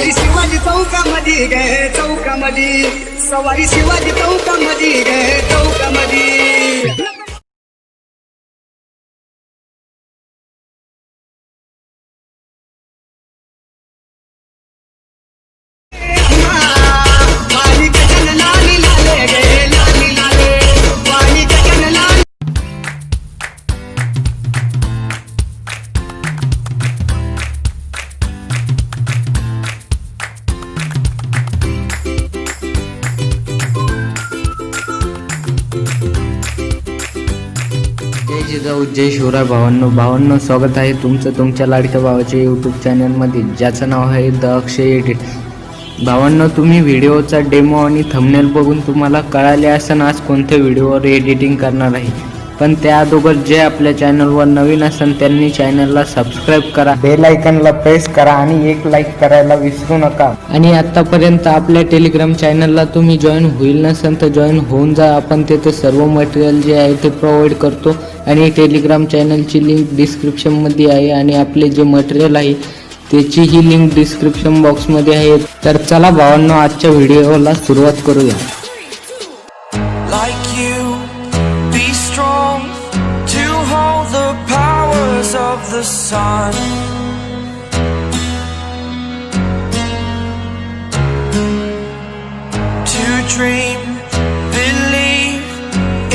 सवारी शिवाजी चौकामधी गे चौकामधी सवारी शिवाजी चौकामधी गे चौकामधी जय शिवराय भावांनो, स्वागत आहे तुमचं तुमच्या लाडक्या भावाच्या यूट्यूब चॅनलमध्ये, ज्याचं नाव आहे ʟᴏᴜ. भावांनो, तुम्ही व्हिडिओचा डेमो आणि थंबनेल बघून तुम्हाला कळाले असेल आज कोणत्या व्हिडिओवर एडिटिंग करणार आहे. पण त्या अगोदर जे आपल्या चॅनलवर नवीन असेल त्यांनी चॅनलला सबस्क्राईब करा, बेल आयकॉनला प्रेस करा आणि एक लाईक करायला विसरू नका. आणि आतापर्यंत आपल्या टेलिग्राम चॅनलला तुम्ही जॉईन होईल नसेल तर जॉईन होऊन जा. आपण तिथे सर्व मटेरियल जे आहे ते प्रोव्हाइड करतो आणि टेलिग्राम चॅनलची लिंक डिस्क्रिप्शनमध्ये आहे आणि आपले जे मटेरियल आहे त्याची ही लिंक डिस्क्रिप्शन बॉक्समध्ये आहे. तर चला भावांनो, आजच्या व्हिडिओला सुरुवात करूया. Of the sun, to dream, believe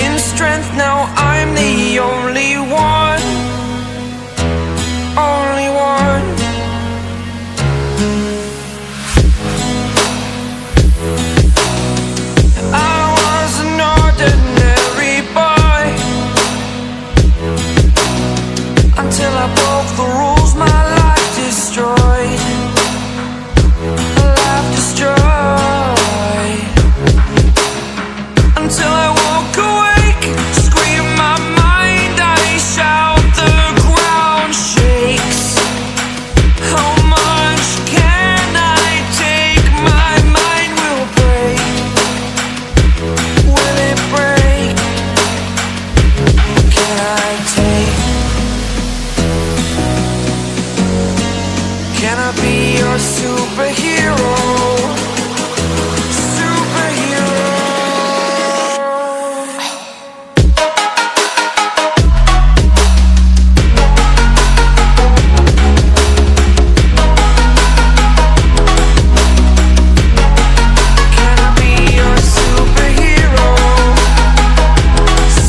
in strength. Now I'm the only one, only one. I was an ordinary boy until I broke the rules, my life destroyed. Life destroyed. Until I woke awake, scream my mind, I shout, the ground shakes. How much can I take? My mind will break. Will it break? Can I take? Can I be your superhero? Superhero. Can I be your superhero?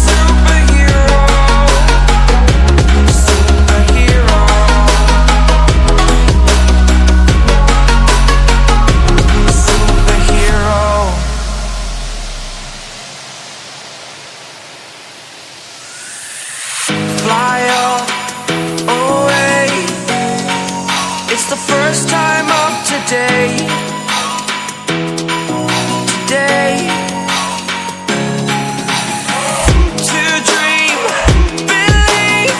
Superhero. Superhero. Fly away. It's the first time of today. To dream, believe.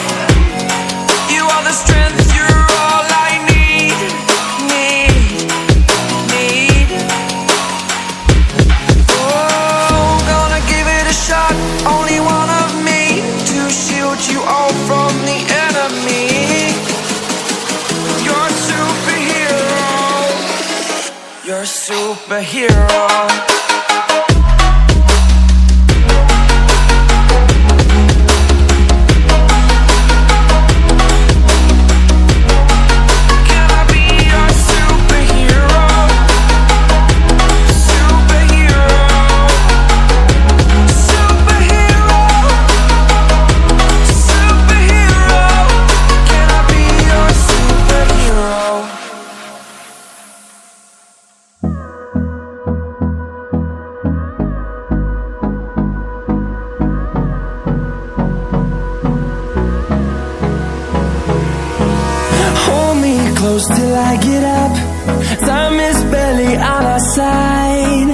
You are the strength, you're all I need. Oh, gonna give it a shot. Only one of me to shield you all from the enemy. You're a superhero. You're a superhero. Can I be your superhero? Superhero. Superhero. Superhero. Can I be your superhero? Hold me close till I get up. Time is barely on our side.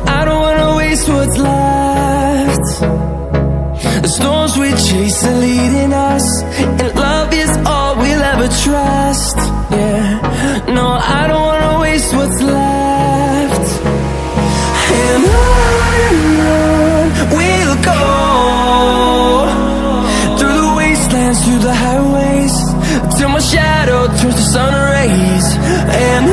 I don't wanna waste what's left. The storms we chase are leading us, and love is all we'll ever trust. Yeah, no, I don't wanna waste what's left. And on we'll go, through the wastelands, through the highways, till my shadow turns to sun rays. And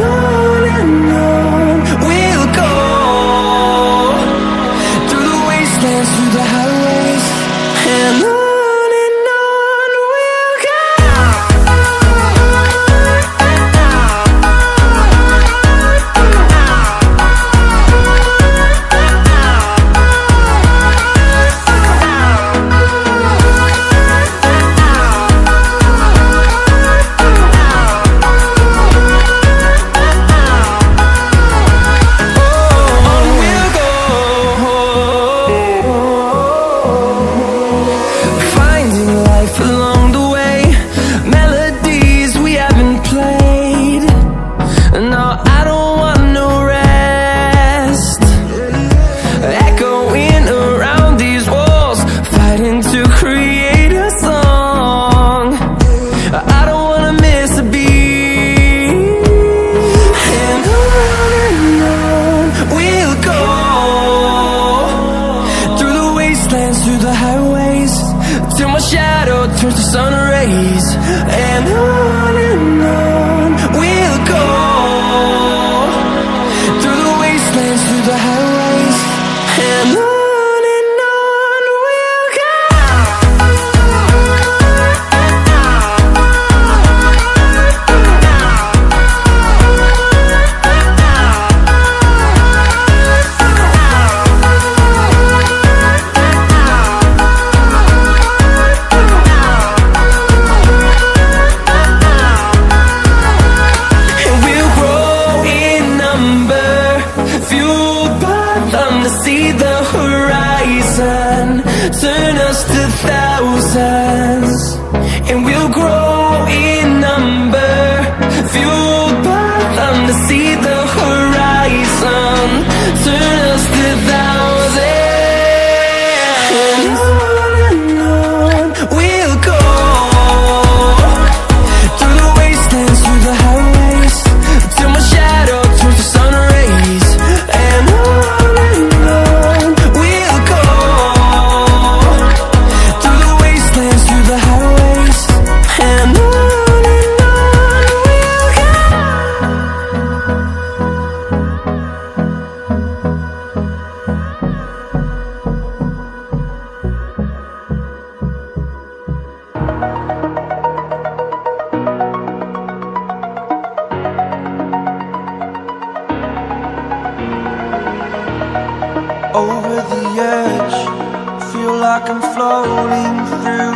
like I'm floating through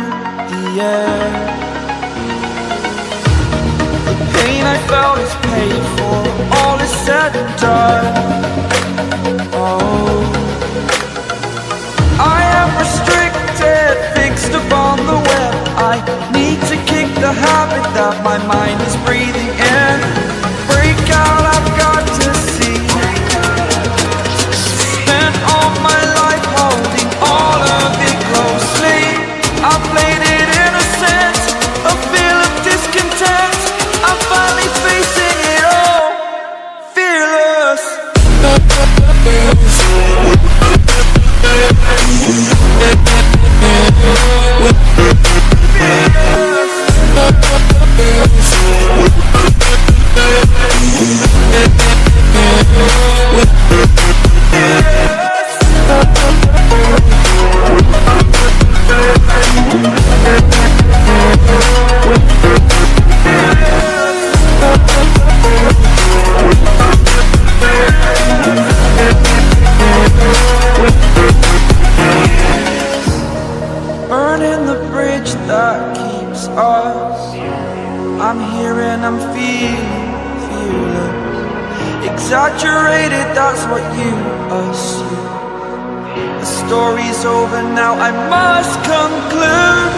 the air. The pain I felt is paid for, all is said and done. Oh, I am restricted, fixed upon the web. I need to kick the habit that my mind is breathing in. Break out, I've got to see. Spent all my life holding all of it closely. I played it innocent, a feel of discontent. I'm finally facing it all, fearless. Burning the bridge that keeps us. I'm here and I'm feeling fearless. Exaggerated, that's what you assume. The story's over now, I must conclude.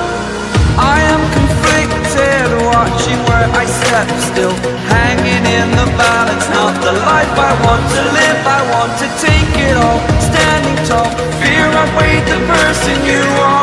I am conflicted, watching where I step still, hanging in the balance. Not the life I want to live, I want to take it all. Standing tall, fear I've weighed the person you are.